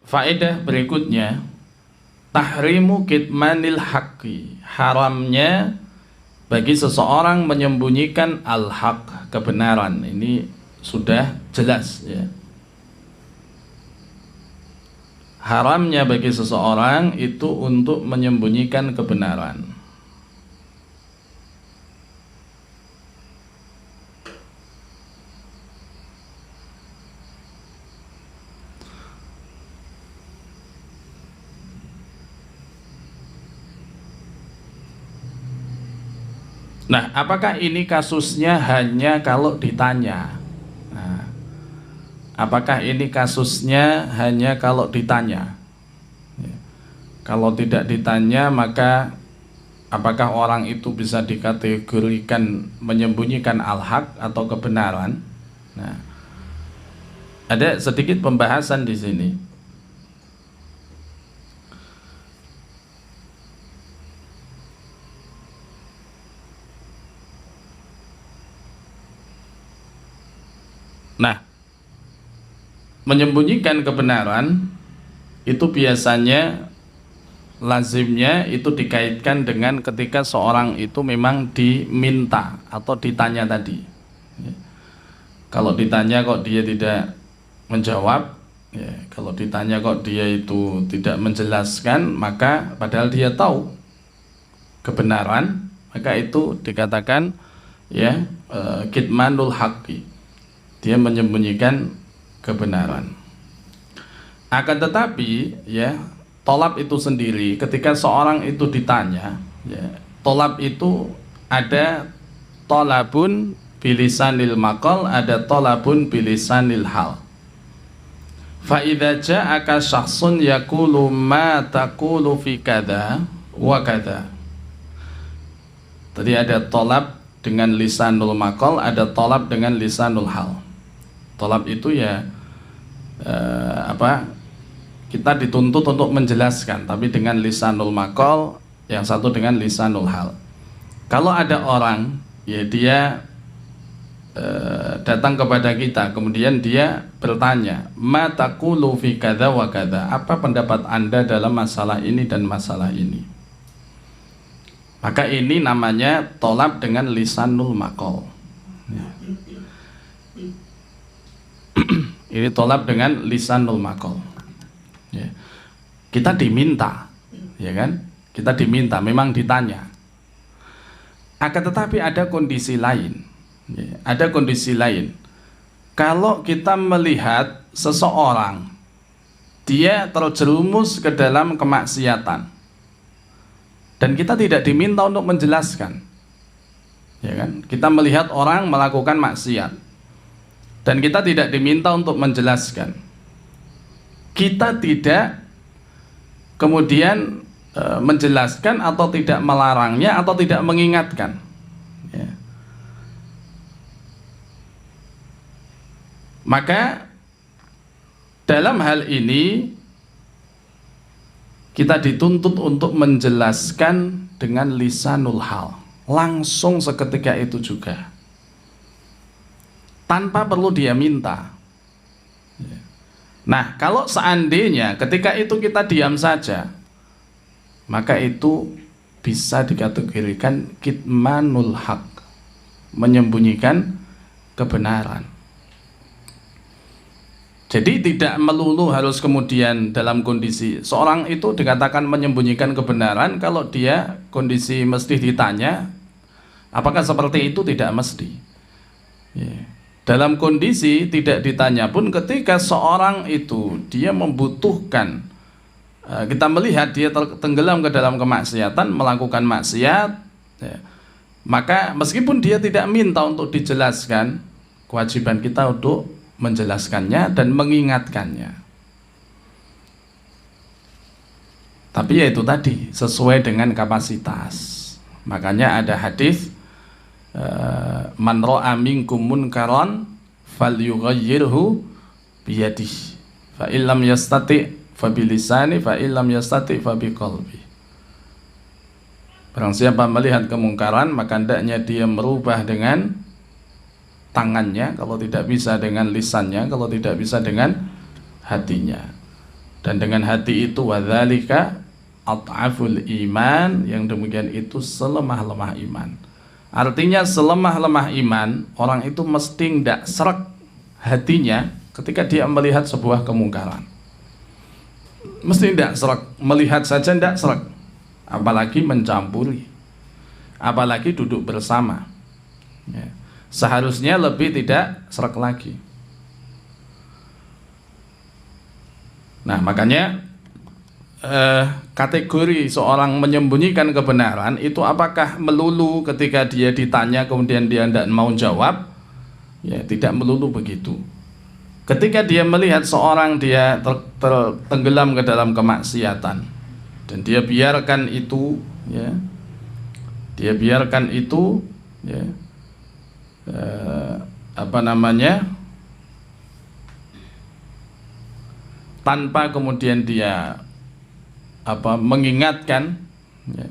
Faedah berikutnya, tahrimu kitmanil haqqi, haramnya bagi seseorang menyembunyikan al-haq, kebenaran. Ini sudah jelas ya. Haramnya bagi seseorang itu untuk menyembunyikan kebenaran. Nah, apakah ini kasusnya hanya kalau ditanya? Nah, apakah ini kasusnya hanya kalau ditanya? Ya. Kalau tidak ditanya, maka apakah orang itu bisa dikategorikan menyembunyikan al-haq atau kebenaran? Nah, ada sedikit pembahasan di sini. Nah, menyembunyikan kebenaran itu biasanya lazimnya itu dikaitkan dengan ketika seorang itu memang diminta atau ditanya tadi. Kalau ditanya kok dia tidak menjawab, ya, kalau ditanya kok dia itu tidak menjelaskan, maka padahal dia tahu kebenaran, maka itu dikatakan ya kitmanul haqqi, dia menyembunyikan kebenaran. Akan tetapi ya, tolab itu sendiri ketika seorang itu ditanya ya, tolab itu ada tolabun bilisanil maqal, ada tolabun bilisanil hal. Fa idza ja'aka syakhsun yaqulu ma taqulu fi kadza wa kadza. Tadi ada tolab dengan lisanul maqal, ada tolab dengan lisanul hal. Tolab itu ya kita dituntut untuk menjelaskan, tapi dengan lisanul maqal, yang satu dengan lisanul hal. Kalau ada orang ya, dia datang kepada kita, kemudian dia bertanya, ma taqulu fi kadza wa kadza, apa pendapat Anda dalam masalah ini dan masalah ini? Maka ini namanya tolab dengan lisanul maqal ya. Ini tolab dengan lisanul maqal ya. Kita diminta, ya kan? Kita diminta, memang ditanya. Akan tetapi ada kondisi lain ya. Ada kondisi lain. Kalau kita melihat seseorang dia terjerumus ke dalam kemaksiatan dan kita tidak diminta untuk menjelaskan, ya kan? Kita melihat orang melakukan maksiat dan kita tidak diminta untuk menjelaskan, kita tidak kemudian menjelaskan atau tidak melarangnya atau tidak mengingatkan ya. Maka dalam hal ini kita dituntut untuk menjelaskan dengan lisanul hal, langsung seketika itu juga, tanpa perlu dia minta. Nah, kalau seandainya ketika itu kita diam saja, maka itu bisa dikategorikan kitmanul haq, menyembunyikan kebenaran. Jadi tidak melulu harus kemudian dalam kondisi seorang itu dikatakan menyembunyikan kebenaran kalau dia kondisi mesti ditanya. Apakah seperti itu? Tidak mesti ya. Dalam kondisi tidak ditanya pun, ketika seorang itu dia membutuhkan, kita melihat dia tenggelam ke dalam kemaksiatan, melakukan maksiat ya, maka meskipun dia tidak minta untuk dijelaskan, kewajiban kita untuk menjelaskannya dan mengingatkannya. Tapi ya itu tadi, sesuai dengan kapasitas. Makanya ada hadis, man ra'a minkum munkaran falyughayyirhu biyadihi fa illam yastati fa bilisani fa illam yastati fa biqalbi. Barang siapa melihat kemungkaran, maka hendaknya dia merubah dengan tangannya, kalau tidak bisa dengan lisannya, kalau tidak bisa dengan hatinya. Dan dengan hati itu wadzalika at'aful iman, yang demikian itu selemah-lemah iman. Artinya selemah-lemah iman, orang itu mesti tidak serak hatinya ketika dia melihat sebuah kemungkaran. Mesti tidak serak, melihat saja tidak serak, apalagi mencampuri, apalagi duduk bersama. Ya. Seharusnya lebih tidak serak lagi. Nah, makanya kategori seorang menyembunyikan kebenaran itu apakah melulu ketika dia ditanya kemudian dia tidak mau jawab? Ya, tidak melulu begitu. Ketika dia melihat seorang dia tenggelam ke dalam kemaksiatan dan dia biarkan itu, ya, dia biarkan itu, ya, tanpa kemudian dia mengingatkan, ya,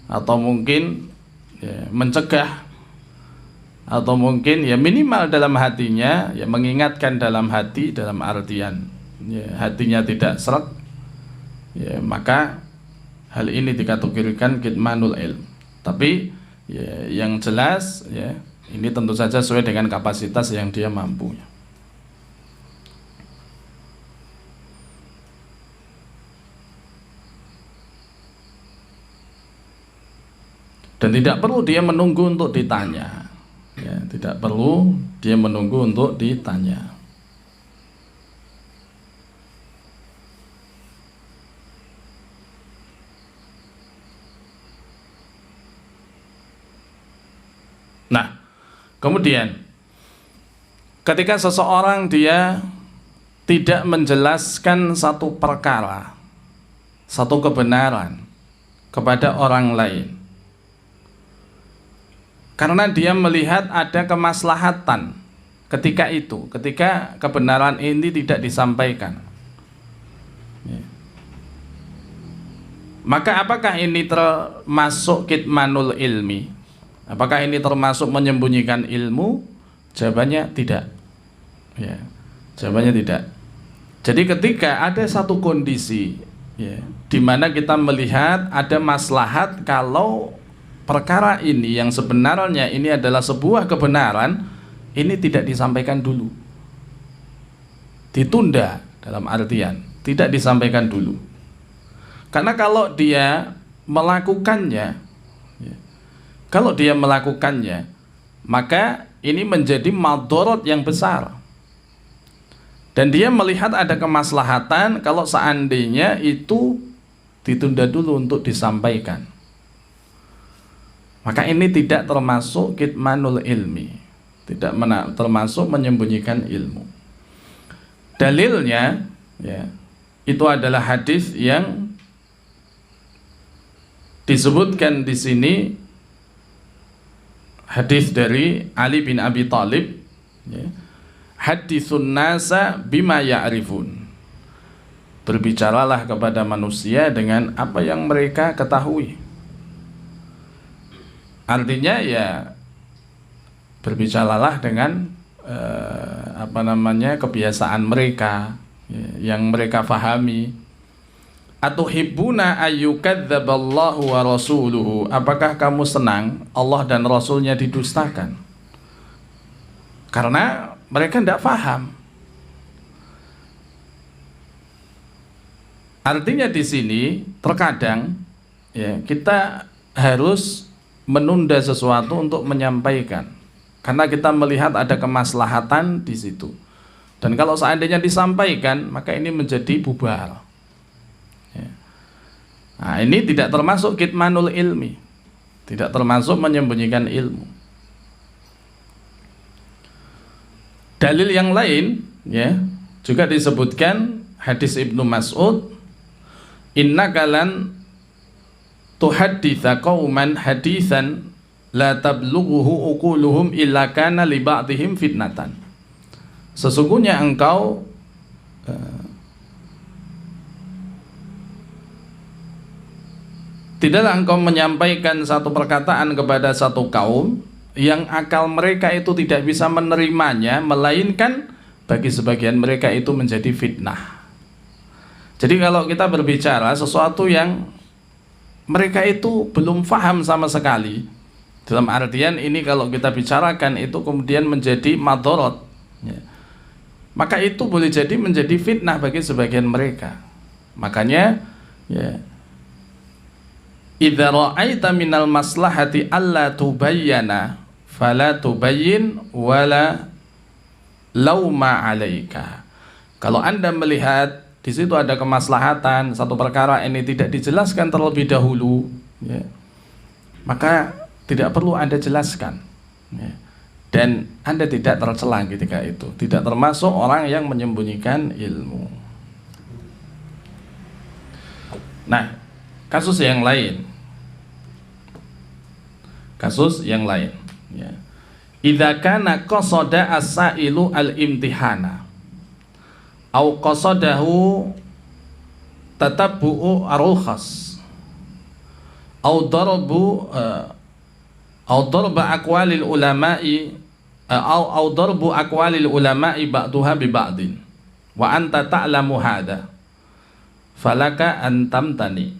atau mungkin, ya, mencegah, atau mungkin ya minimal dalam hatinya ya mengingatkan dalam hati, dalam artian ya, hatinya tidak seret, ya, maka hal ini dikategorikan kitmanul ilm. Tapi ya, yang jelas ya ini tentu saja sesuai dengan kapasitas yang dia mampu. Dan tidak perlu dia menunggu untuk ditanya, ya, tidak perlu dia menunggu untuk ditanya. Nah, kemudian ketika seseorang dia tidak menjelaskan satu perkara, satu kebenaran kepada orang lain, karena dia melihat ada kemaslahatan ketika itu, ketika kebenaran ini tidak disampaikan, ya, maka apakah ini termasuk kitmanul ilmi? Apakah ini termasuk menyembunyikan ilmu? Jawabannya tidak, ya, jawabannya tidak. Jadi ketika ada satu kondisi, ya, di mana kita melihat ada maslahat kalau perkara ini yang sebenarnya ini adalah sebuah kebenaran, ini tidak disampaikan dulu, ditunda, dalam artian tidak disampaikan dulu. Karena kalau dia melakukannya, ya, kalau dia melakukannya, maka ini menjadi madharat yang besar. Dan dia melihat ada kemaslahatan kalau seandainya itu ditunda dulu untuk disampaikan. Maka ini tidak termasuk kitmanul ilmi, tidak termasuk menyembunyikan ilmu. Dalilnya, ya, itu adalah hadis yang disebutkan di sini, hadis dari Ali bin Abi Thalib, ya, haditsun nasa bima ya'rifun, berbicaralah kepada manusia dengan apa yang mereka ketahui. Artinya ya berbicaralah dengan kebiasaan mereka, ya, yang mereka fahami. Atuhibbuna ayyukadzdzaballahu wa rasuluhu, apakah kamu senang Allah dan Rasulnya didustakan? Karena mereka tidak faham. Artinya di sini terkadang, ya, kita harus menunda sesuatu untuk menyampaikan, karena kita melihat ada kemaslahatan di situ. Dan kalau seandainya disampaikan, maka ini menjadi bubar. Ya. Nah, ini tidak termasuk kitmanul ilmi, tidak termasuk menyembunyikan ilmu. Dalil yang lain, ya, juga disebutkan hadis Ibnu Mas'ud, innaka lan tuhadditsa qauman hadisan la tablughuhu uquluhum illa kana li ba'dihim fitnatan. Sesungguhnya engkau tidaklah engkau menyampaikan satu perkataan kepada satu kaum yang akal mereka itu tidak bisa menerimanya, melainkan bagi sebagian mereka itu menjadi fitnah. Jadi kalau kita berbicara sesuatu yang mereka itu belum paham sama sekali, dalam artian ini kalau kita bicarakan itu kemudian menjadi madorot, ya, maka itu boleh jadi menjadi fitnah bagi sebagian mereka. Makanya ya, idza ra'aita minal maslahati alla tubayyana fala tubayyin wala lauma 'alaika. Kalau Anda melihat di situ ada kemaslahatan satu perkara ini tidak dijelaskan terlebih dahulu, ya, maka tidak perlu Anda jelaskan, ya. Dan Anda tidak tercela ketika itu, tidak termasuk orang yang menyembunyikan ilmu. Nah, kasus yang lain, ya. Idza kana qasada as-sailu al-imtihana au qasadahu tatabbu'u ar-rukhas au darba aqwalil ulama'i au darbu aqwalil ulama'i ba'daha bi ba'din wa anta ta'lamu hadha falaka an tamtani.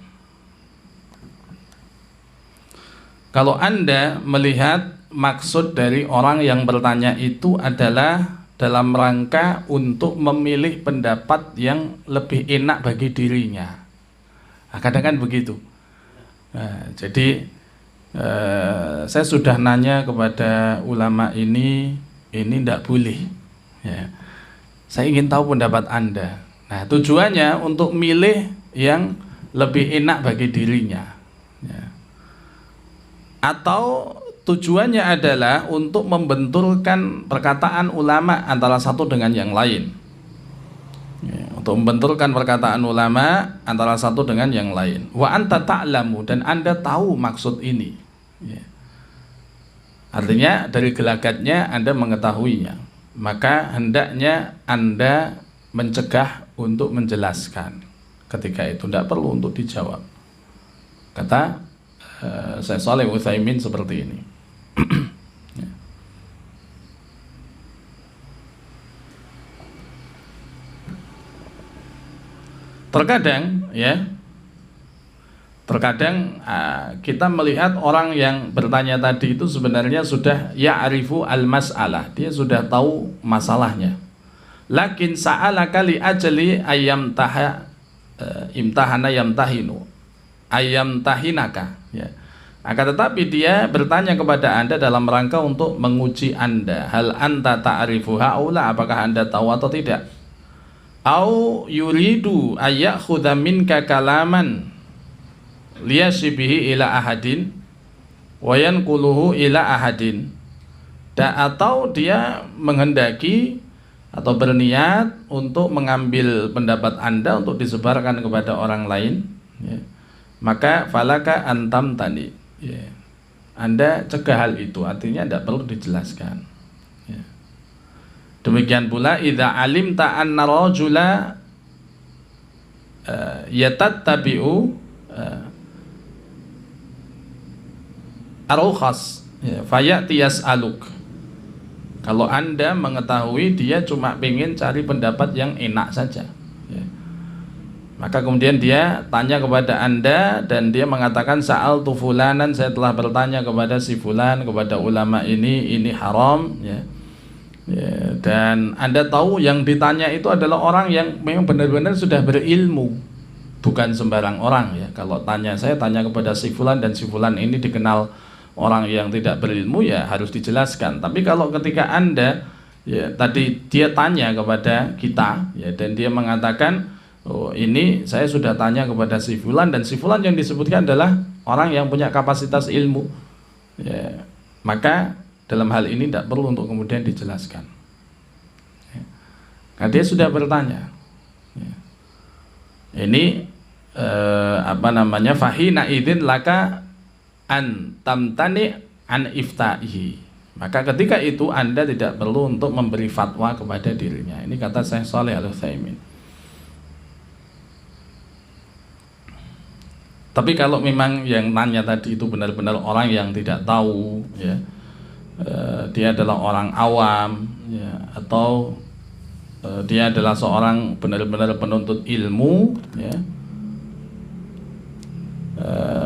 Kalau Anda melihat maksud dari orang yang bertanya itu adalah dalam rangka untuk memilih pendapat yang lebih enak bagi dirinya. Nah, kadang kan begitu. Nah, jadi saya sudah nanya kepada ulama ini tidak boleh. Ya. Saya ingin tahu pendapat Anda. Nah, tujuannya untuk milih yang lebih enak bagi dirinya. Ya. Atau tujuannya adalah untuk membenturkan perkataan ulama antara satu dengan yang lain, ya, untuk membenturkan perkataan ulama antara satu dengan yang lain. Wa anta ta'lamu, dan Anda tahu maksud ini, ya. Artinya dari gelagatnya Anda mengetahuinya, maka hendaknya Anda mencegah untuk menjelaskan ketika itu, tidak perlu untuk dijawab. Kata Syekh Shalih Utsaimin seperti ini. Ya. Terkadang kita melihat orang yang bertanya tadi itu sebenarnya sudah ya'rifu al-mas'alah, dia sudah tahu masalahnya. Lakin sa'alaka li ajli ayyam imtahana yamtahinu ayyam tahinaka, ya. Akan tetapi dia bertanya kepada Anda dalam rangka untuk menguji Anda. Hal anta ta'rifu haula, apakah Anda tahu atau tidak? Au yuridu ayyakhudha minka kalaman liyashibihi ila ahadin wa yanquluhu ila ahadin. Atau dia menghendaki atau berniat untuk mengambil pendapat Anda untuk disebarkan kepada orang lain, ya. Maka falaka antam tani, ya. Anda cegah hal itu, artinya tidak perlu dijelaskan, ya. Demikian pula idza alimta anna rajula yatattabi'u ar-rukhas, ya, fayati yas'aluk. Kalau Anda mengetahui dia cuma ingin cari pendapat yang enak saja, ya, maka kemudian dia tanya kepada Anda dan dia mengatakan sa'altu fulanan, saya telah bertanya kepada si fulan, kepada ulama ini haram, ya. Ya, dan Anda tahu yang ditanya itu adalah orang yang memang benar-benar sudah berilmu, bukan sembarang orang, ya. Kalau saya tanya kepada si fulan dan si fulan ini dikenal orang yang tidak berilmu, ya harus dijelaskan. Tapi kalau ketika Anda, ya, tadi dia tanya kepada kita, ya, dan dia mengatakan, oh ini saya sudah tanya kepada si fulan, dan si fulan yang disebutkan adalah orang yang punya kapasitas ilmu, ya, maka dalam hal ini tidak perlu untuk kemudian dijelaskan, ya. Nah, dia sudah bertanya, ya. Ini fahina idzin laka an tamtani an ifta'ihi, maka ketika itu Anda tidak perlu untuk memberi fatwa kepada dirinya. Ini kata Syekh Shalih Al-Utsaimin. Tapi kalau memang yang nanya tadi itu benar-benar orang yang tidak tahu, ya, dia adalah orang awam, ya, atau dia adalah seorang benar-benar penuntut ilmu, ya,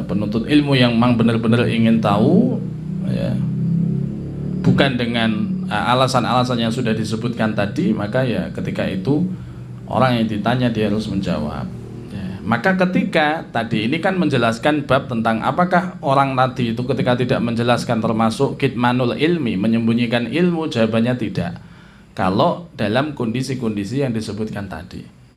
penuntut ilmu yang memang benar-benar ingin tahu, ya, bukan dengan alasan-alasan yang sudah disebutkan tadi, maka ya ketika itu orang yang ditanya dia harus menjawab. Ya, maka ketika tadi ini kan menjelaskan bab tentang apakah orang tadi itu ketika tidak menjelaskan termasuk kitmanul ilmi, menyembunyikan ilmu, jawabannya tidak. Kalau dalam kondisi-kondisi yang disebutkan tadi.